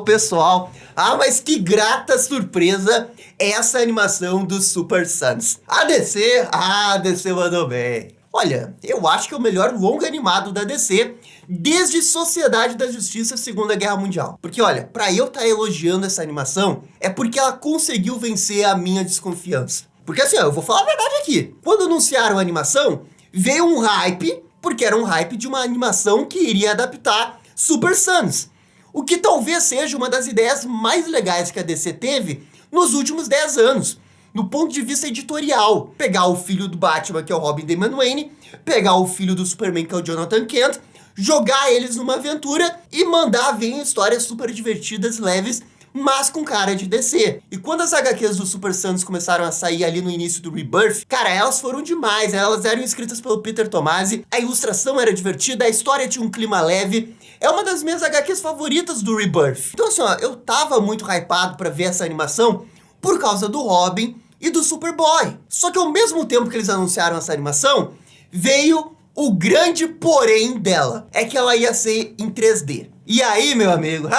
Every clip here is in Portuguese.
Pessoal, mas que grata surpresa essa animação do Super Sons. A DC mandou bem. Olha, eu acho que é o melhor longa animado da DC desde Sociedade da Justiça Segunda Guerra Mundial. Porque olha, pra eu estar elogiando essa animação, é porque ela conseguiu vencer a minha desconfiança. Porque assim, ó, eu vou falar a verdade aqui. Quando anunciaram a animação, veio um hype, porque era um hype de uma animação que iria adaptar Super Sons. O que talvez seja uma das ideias mais legais que a DC teve nos últimos 10 anos, no ponto de vista editorial. Pegar o filho do Batman, que é o Robin Damian Wayne, pegar o filho do Superman, que é o Jonathan Kent, jogar eles numa aventura e mandar vir histórias super divertidas, leves, mas com cara de DC. E quando as HQs do Super Sons começaram a sair ali no início do Rebirth, cara, elas foram demais. Elas eram escritas pelo Peter Tomasi, a ilustração era divertida, a história tinha um clima leve. É uma das minhas HQs favoritas do Rebirth. Então assim, ó, eu tava muito hypado pra ver essa animação por causa do Robin e do Superboy. Só que ao mesmo tempo que eles anunciaram essa animação, veio o grande porém dela. É que ela ia ser em 3D. E aí, meu amigo,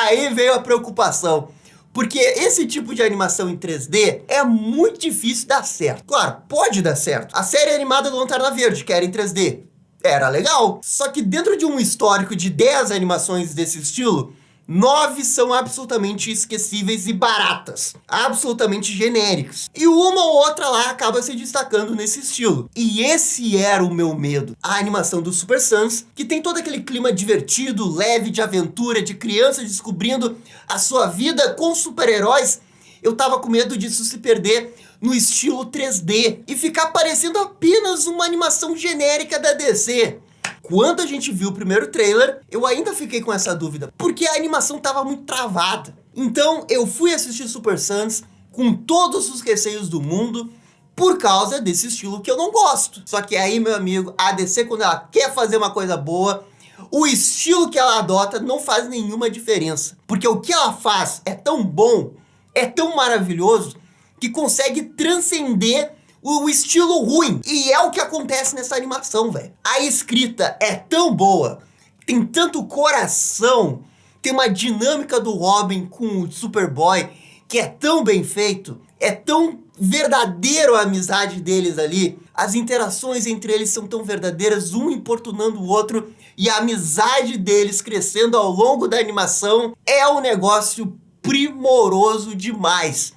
aí veio a preocupação. Porque esse tipo de animação em 3D é muito difícil dar certo. Claro, pode dar certo. A série animada do Lanterna Verde, que era em 3D, era legal. Só que dentro de um histórico de 10 animações desse estilo, 9 são absolutamente esquecíveis e baratas, absolutamente genéricas. E uma ou outra lá acaba se destacando nesse estilo. E esse era o meu medo. A animação do Super Sons, que tem todo aquele clima divertido, leve, de aventura, de criança descobrindo a sua vida com super-heróis, eu tava com medo disso se perder no estilo 3D e ficar parecendo apenas uma animação genérica da DC. Quando a gente viu o primeiro trailer, eu ainda fiquei com essa dúvida, porque a animação tava muito travada. Então eu fui assistir Super Sons com todos os receios do mundo, por causa desse estilo que eu não gosto. Só que aí, meu amigo, a DC, quando ela quer fazer uma coisa boa, o estilo que ela adota não faz nenhuma diferença. Porque o que ela faz é tão bom, é tão maravilhoso, que consegue transcender o estilo ruim. E é o que acontece nessa animação, velho. A escrita é tão boa, tem tanto coração, tem uma dinâmica do Robin com o Superboy que é tão bem feito, é tão verdadeiro a amizade deles ali. As interações entre eles são tão verdadeiras, um importunando o outro, e a amizade deles crescendo ao longo da animação é um negócio primoroso demais.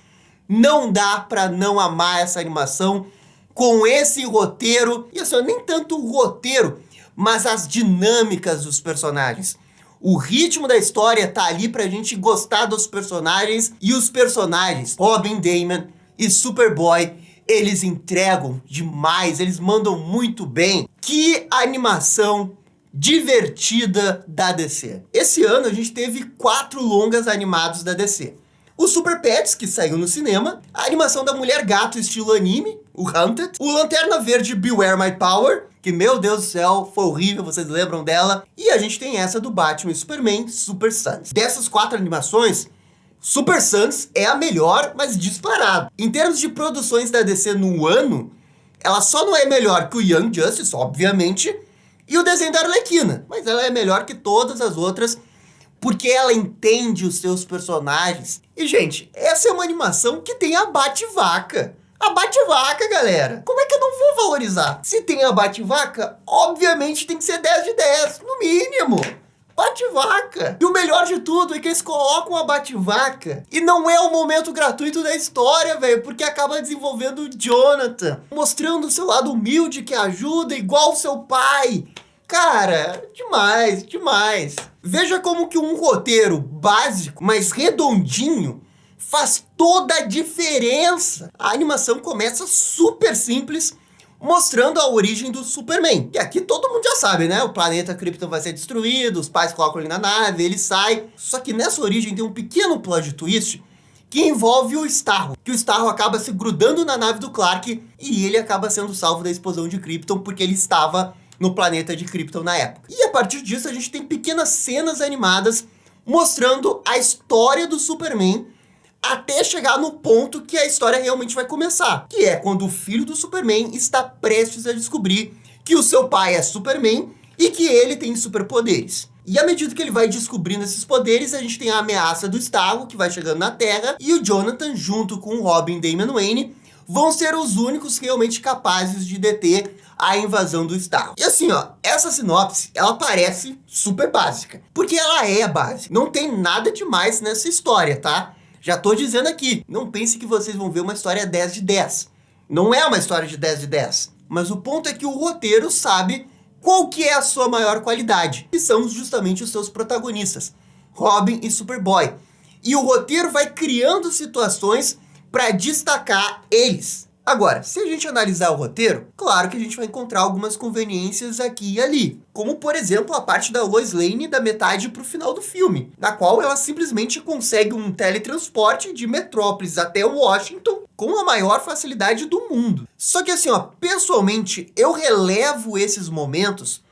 Não dá pra não amar essa animação com esse roteiro. E assim, nem tanto o roteiro, mas as dinâmicas dos personagens. O ritmo da história tá ali pra gente gostar dos personagens. E os personagens, Robin, Damian e Superboy, eles entregam demais, eles mandam muito bem. Que animação divertida da DC. Esse ano a gente teve 4 longas animados da DC. O Super Pets, que saiu no cinema, a animação da Mulher Gato estilo anime, o Hunted, o Lanterna Verde Beware My Power, que meu Deus do céu, foi horrível, vocês lembram dela, e a gente tem essa do Batman e Superman, Super Sons. Dessas 4 animações, Super Sons é a melhor, mas disparado. Em termos de produções da DC no ano, ela só não é melhor que o Young Justice, obviamente, e o desenho da Arlequina, mas ela é melhor que todas as outras, porque ela entende os seus personagens. E, gente, essa é uma animação que tem a Bate-Vaca. A Bate-Vaca, galera. Como é que eu não vou valorizar? Se tem a Bate-Vaca, obviamente tem que ser 10 de 10, no mínimo. Bate-Vaca. E o melhor de tudo é que eles colocam a Bate-Vaca e não é o momento gratuito da história, velho, porque acaba desenvolvendo o Jonathan, mostrando o seu lado humilde que ajuda igual o seu pai. Cara, demais, demais. Veja como que um roteiro básico, mas redondinho, faz toda a diferença. A animação começa super simples, mostrando a origem do Superman. Que aqui todo mundo já sabe, né? O planeta Krypton vai ser destruído, os pais colocam ele na nave, ele sai. Só que nessa origem tem um pequeno plot twist que envolve o Starro. Que o Starro acaba se grudando na nave do Clark e ele acaba sendo salvo da explosão de Krypton porque ele estava no planeta de Krypton na época. E a partir disso a gente tem pequenas cenas animadas mostrando a história do Superman até chegar no ponto que a história realmente vai começar, que é quando o filho do Superman está prestes a descobrir que o seu pai é Superman e que ele tem superpoderes. E à medida que ele vai descobrindo esses poderes, a gente tem a ameaça do Starro, que vai chegando na Terra, e o Jonathan, junto com o Robin e Damian Wayne, vão ser os únicos realmente capazes de deter a invasão do Starro. E assim, ó, essa sinopse, ela parece super básica, porque ela é básica. Não tem nada demais nessa história, tá? Já tô dizendo aqui, não pense que vocês vão ver uma história 10 de 10. Não é uma história de 10 de 10. Mas o ponto é que o roteiro sabe qual que é a sua maior qualidade, que são justamente os seus protagonistas, Robin e Superboy. E o roteiro vai criando situações para destacar eles. Agora, se a gente analisar o roteiro, claro que a gente vai encontrar algumas conveniências aqui e ali. Como, por exemplo, a parte da Lois Lane da metade pro final do filme, na qual ela simplesmente consegue um teletransporte de Metrópolis até Washington com a maior facilidade do mundo. Só que assim, ó, pessoalmente, eu relevo esses momentos,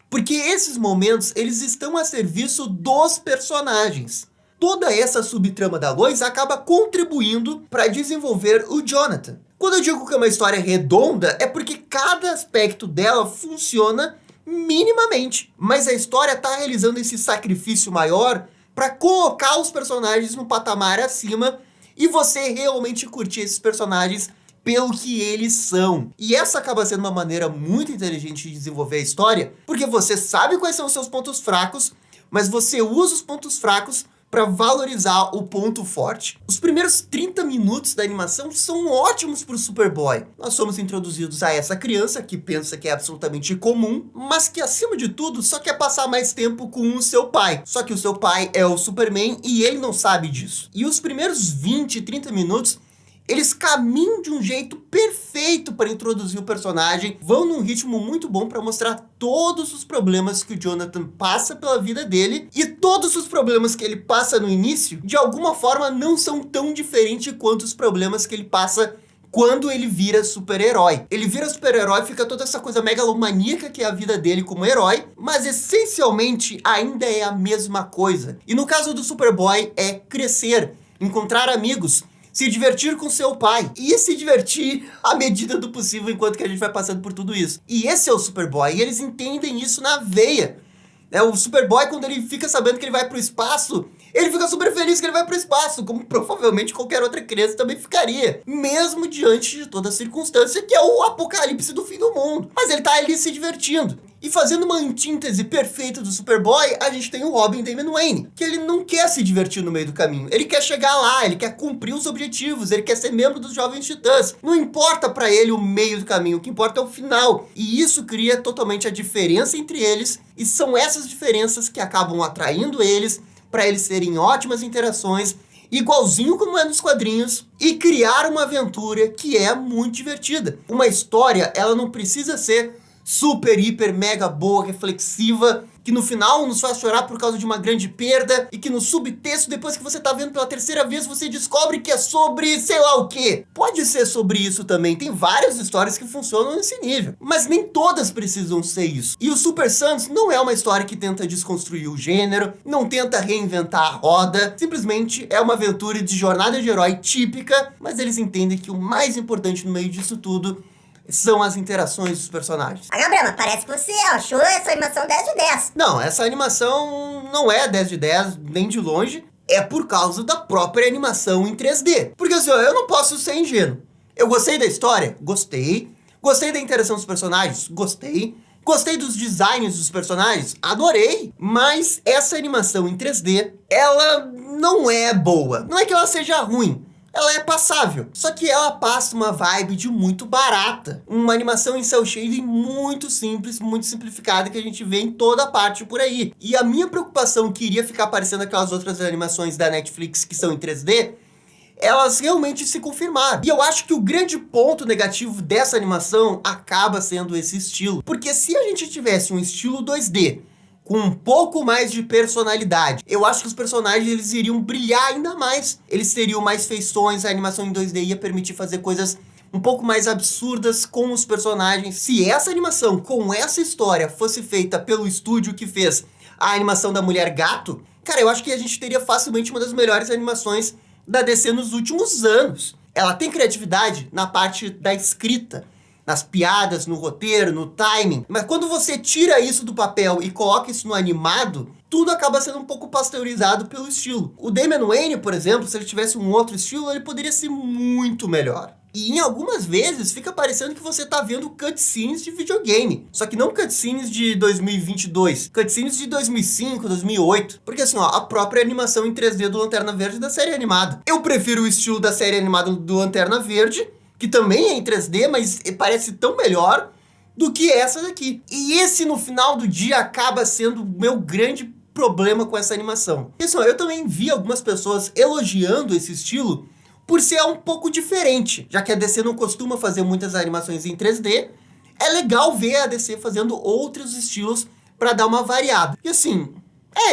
porque esses momentos, eles estão a serviço dos personagens. Toda essa subtrama da Lois acaba contribuindo para desenvolver o Jonathan. Quando eu digo que é uma história redonda, é porque cada aspecto dela funciona minimamente. Mas a história está realizando esse sacrifício maior para colocar os personagens no patamar acima e você realmente curtir esses personagens pelo que eles são. E essa acaba sendo uma maneira muito inteligente de desenvolver a história, porque você sabe quais são os seus pontos fracos, mas você usa os pontos fracos para valorizar o ponto forte. Os primeiros 30 minutos da animação são ótimos para o Superboy. Nós somos introduzidos a essa criança que pensa que é absolutamente comum, mas que acima de tudo só quer passar mais tempo com o seu pai. Só que o seu pai é o Superman e ele não sabe disso. E os primeiros 20, 30 minutos eles caminham de um jeito perfeito para introduzir o personagem, vão num ritmo muito bom para mostrar todos os problemas que o Jonathan passa pela vida dele, e todos os problemas que ele passa no início, de alguma forma não são tão diferentes quanto os problemas que ele passa quando ele vira super-herói. Ele vira super-herói, fica toda essa coisa megalomaníaca que é a vida dele como herói, mas essencialmente ainda é a mesma coisa. E no caso do Superboy é crescer, encontrar amigos, se divertir com seu pai e se divertir à medida do possível enquanto que a gente vai passando por tudo isso. E esse é o Superboy, e eles entendem isso na veia. O Superboy, quando ele fica sabendo que ele vai pro espaço, ele fica super feliz que ele vai pro espaço, como provavelmente qualquer outra criança também ficaria, mesmo diante de toda a circunstância que é o apocalipse do fim do mundo. Mas ele tá ali se divertindo. E fazendo uma antítese perfeita do Superboy, a gente tem o Robin Damian Wayne, que ele não quer se divertir no meio do caminho. Ele quer chegar lá, ele quer cumprir os objetivos, ele quer ser membro dos Jovens Titãs. Não importa pra ele o meio do caminho, o que importa é o final. E isso cria totalmente a diferença entre eles, e são essas diferenças que acabam atraindo eles, para eles terem ótimas interações, igualzinho como é nos quadrinhos, e criar uma aventura que é muito divertida. Uma história, ela não precisa ser super, hiper, mega boa, reflexiva, que no final nos faz chorar por causa de uma grande perda, e que no subtexto, depois que você tá vendo pela terceira vez, você descobre que é sobre sei lá o quê. Pode ser sobre isso também, tem várias histórias que funcionam nesse nível, mas nem todas precisam ser isso. E o Super Sons não é uma história que tenta desconstruir o gênero, não tenta reinventar a roda, simplesmente é uma aventura de jornada de herói típica, mas eles entendem que o mais importante no meio disso tudo são as interações dos personagens. Ah, Gabriela, parece que você achou essa animação 10 de 10. Não, essa animação não é 10 de 10, nem de longe. É por causa da própria animação em 3D. Porque assim, ó, eu não posso ser ingênuo. Eu gostei da história? Gostei. Gostei da interação dos personagens? Gostei. Gostei dos designs dos personagens? Adorei. Mas essa animação em 3D, ela não é boa. Não é que ela seja ruim. Ela é passável, só que ela passa uma vibe de muito barata. Uma animação em cel shading muito simples, muito simplificada, que a gente vê em toda parte por aí. E a minha preocupação que iria ficar parecendo aquelas outras animações da Netflix que são em 3D, elas realmente se confirmaram. E eu acho que o grande ponto negativo dessa animação acaba sendo esse estilo. Porque se a gente tivesse um estilo 2D, com um pouco mais de personalidade, eu acho que os personagens eles iriam brilhar ainda mais. Eles teriam mais feições, a animação em 2D ia permitir fazer coisas um pouco mais absurdas com os personagens. Se essa animação com essa história fosse feita pelo estúdio que fez a animação da Mulher Gato, cara, eu acho que a gente teria facilmente uma das melhores animações da DC nos últimos anos. Ela tem criatividade na parte da escrita, nas piadas, no roteiro, no timing. Mas quando você tira isso do papel e coloca isso no animado, tudo acaba sendo um pouco pasteurizado pelo estilo. O Damian Wayne, por exemplo, se ele tivesse um outro estilo, ele poderia ser muito melhor. E em algumas vezes fica parecendo que você tá vendo cutscenes de videogame. Só que não cutscenes de 2022, cutscenes de 2005, 2008. Porque assim, ó, a própria animação em 3D do Lanterna Verde da série animada. Eu prefiro o estilo da série animada do Lanterna Verde, que também é em 3D, mas parece tão melhor do que essa daqui. E esse, no final do dia, acaba sendo o meu grande problema com essa animação. E assim, ó, eu também vi algumas pessoas elogiando esse estilo por ser um pouco diferente, já que a DC não costuma fazer muitas animações em 3D, é legal ver a DC fazendo outros estilos para dar uma variada. E assim,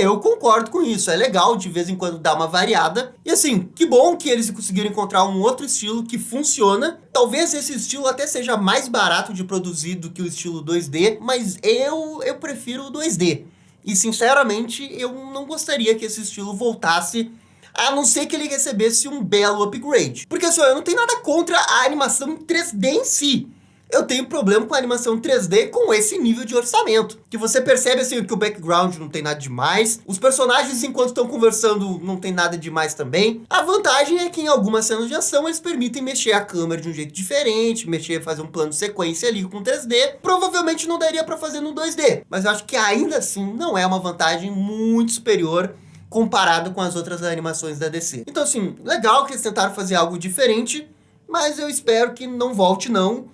eu concordo com isso, é legal de vez em quando dar uma variada. E assim, que bom que eles conseguiram encontrar um outro estilo que funciona. Talvez esse estilo até seja mais barato de produzir do que o estilo 2D, mas eu prefiro o 2D. E sinceramente, eu não gostaria que esse estilo voltasse, a não ser que ele recebesse um belo upgrade. Porque assim, eu não tenho nada contra a animação em 3D em si. Eu tenho problema com a animação 3D com esse nível de orçamento. Que você percebe assim que o background não tem nada demais. Os personagens, enquanto estão conversando, não tem nada demais também. A vantagem é que em algumas cenas de ação eles permitem mexer a câmera de um jeito diferente, fazer um plano de sequência ali com 3D. Provavelmente não daria para fazer no 2D. Mas eu acho que ainda assim não é uma vantagem muito superior comparado com as outras animações da DC. Então assim, legal que eles tentaram fazer algo diferente, mas eu espero que não volte não,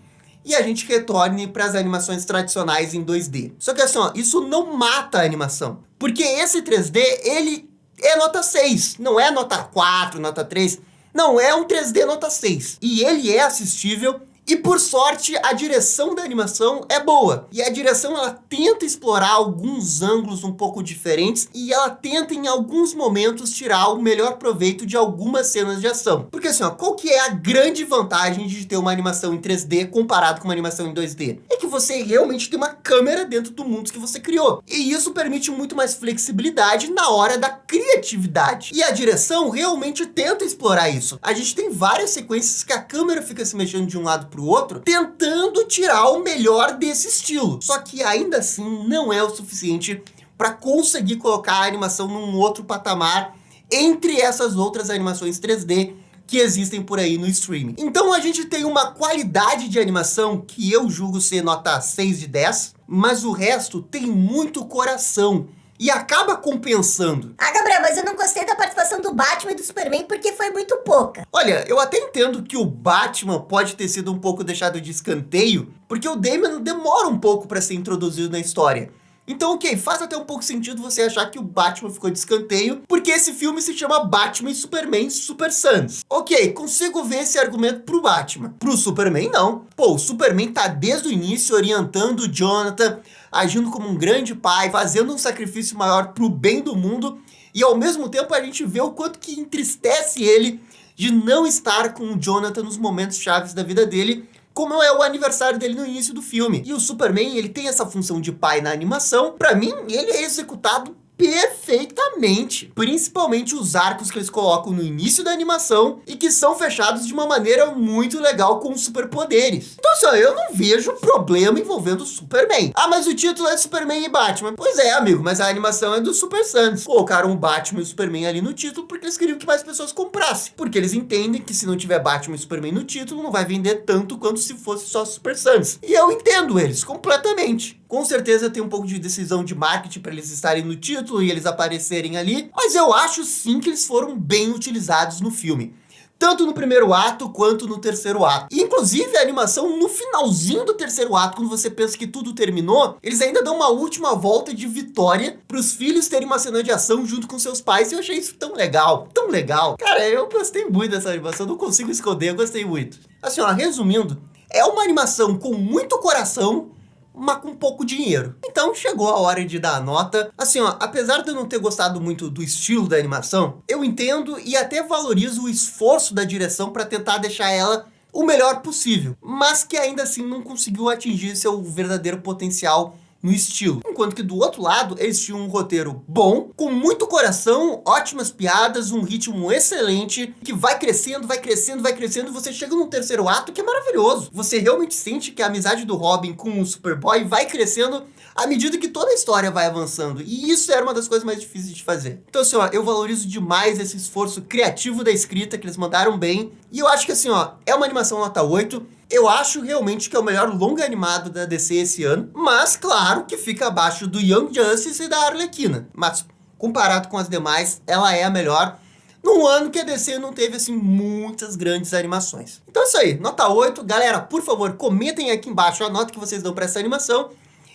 e a gente retorne para as animações tradicionais em 2D. Só que assim, ó, isso não mata a animação, porque esse 3D, ele é nota 6, não é nota 4, nota 3, não, é um 3D nota 6, e ele é assistível. E por sorte, a direção da animação é boa. E a direção, ela tenta explorar alguns ângulos um pouco diferentes. E ela tenta, em alguns momentos, tirar o melhor proveito de algumas cenas de ação. Porque assim, ó, qual que é a grande vantagem de ter uma animação em 3D comparado com uma animação em 2D? É que você realmente tem uma câmera dentro do mundo que você criou. E isso permite muito mais flexibilidade na hora da criatividade. E a direção realmente tenta explorar isso. A gente tem várias sequências que a câmera fica se mexendo de um lado pro outro, tentando tirar o melhor desse estilo. Só que ainda assim não é o suficiente para conseguir colocar a animação num outro patamar entre essas outras animações 3D que existem por aí no streaming. Então a gente tem uma qualidade de animação que eu julgo ser nota 6 de 10, mas o resto tem muito coração e acaba compensando. Ah, Gabriel, mas eu não gostei da participação do Batman e do Superman porque foi muito pouca. Olha, eu até entendo que o Batman pode ter sido um pouco deixado de escanteio, porque o Damian demora um pouco para ser introduzido na história. Então, ok, faz até um pouco sentido você achar que o Batman ficou de escanteio, porque esse filme se chama Batman e Superman Super Sons. Ok, consigo ver esse argumento pro Batman. Pro Superman, não. Pô, o Superman tá desde o início orientando o Jonathan, agindo como um grande pai, fazendo um sacrifício maior pro bem do mundo, e ao mesmo tempo a gente vê o quanto que entristece ele de não estar com o Jonathan nos momentos chaves da vida dele, como é o aniversário dele no início do filme. E o Superman, ele tem essa função de pai na animação. Pra mim, ele é executado perfeitamente. Principalmente os arcos que eles colocam no início da animação e que são fechados de uma maneira muito legal com superpoderes. Então assim, eu não vejo problema envolvendo o Superman. Ah, mas o título é Superman e Batman. Pois é, amigo, mas a animação é do Super Sons. Colocaram o Batman e o Superman ali no título porque eles queriam que mais pessoas comprassem. Porque eles entendem que se não tiver Batman e Superman no título, não vai vender tanto quanto se fosse só Super Sons. E eu entendo eles completamente. Com certeza tem um pouco de decisão de marketing para eles estarem no título e eles aparecerem ali, mas eu acho sim que eles foram bem utilizados no filme. Tanto no primeiro ato quanto no terceiro ato. E, inclusive, a animação no finalzinho do terceiro ato, quando você pensa que tudo terminou, eles ainda dão uma última volta de vitória para os filhos terem uma cena de ação junto com seus pais. E eu achei isso tão legal, tão legal. Cara, eu gostei muito dessa animação, não consigo esconder, eu gostei muito. Assim, ó, resumindo, é uma animação com muito coração, mas com pouco dinheiro. Então chegou a hora de dar a nota. Assim, ó, apesar de eu não ter gostado muito do estilo da animação, eu entendo e até valorizo o esforço da direção para tentar deixar ela o melhor possível, mas que ainda assim não conseguiu atingir seu verdadeiro potencial no estilo. Enquanto que do outro lado, eles tinham um roteiro bom, com muito coração, ótimas piadas, um ritmo excelente, que vai crescendo, vai crescendo, vai crescendo, e você chega no terceiro ato que é maravilhoso. Você realmente sente que a amizade do Robin com o Superboy vai crescendo à medida que toda a história vai avançando. E isso era uma das coisas mais difíceis de fazer. Então, assim, ó, eu valorizo demais esse esforço criativo da escrita, que eles mandaram bem. E eu acho que, assim, ó, é uma animação nota 8. Eu acho realmente que é o melhor longa animado da DC esse ano. Mas, claro, que fica abaixo do Young Justice e da Arlequina. Mas, comparado com as demais, ela é a melhor. Num ano que a DC não teve, assim, muitas grandes animações. Então é isso aí, nota 8. Galera, por favor, comentem aqui embaixo a nota que vocês dão pra essa animação.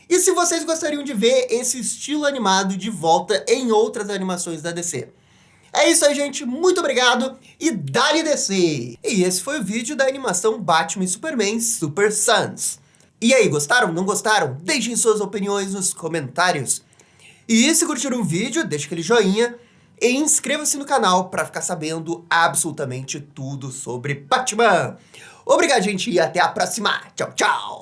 E se vocês gostariam de ver esse estilo animado de volta em outras animações da DC. É isso aí, gente. Muito obrigado e dale DC! E esse foi o vídeo da animação Batman e Superman Super Sons. E aí, gostaram? Não gostaram? Deixem suas opiniões nos comentários. E se curtiram o vídeo, deixa aquele joinha. E inscreva-se no canal para ficar sabendo absolutamente tudo sobre Batman. Obrigado, gente, e até a próxima. Tchau, tchau!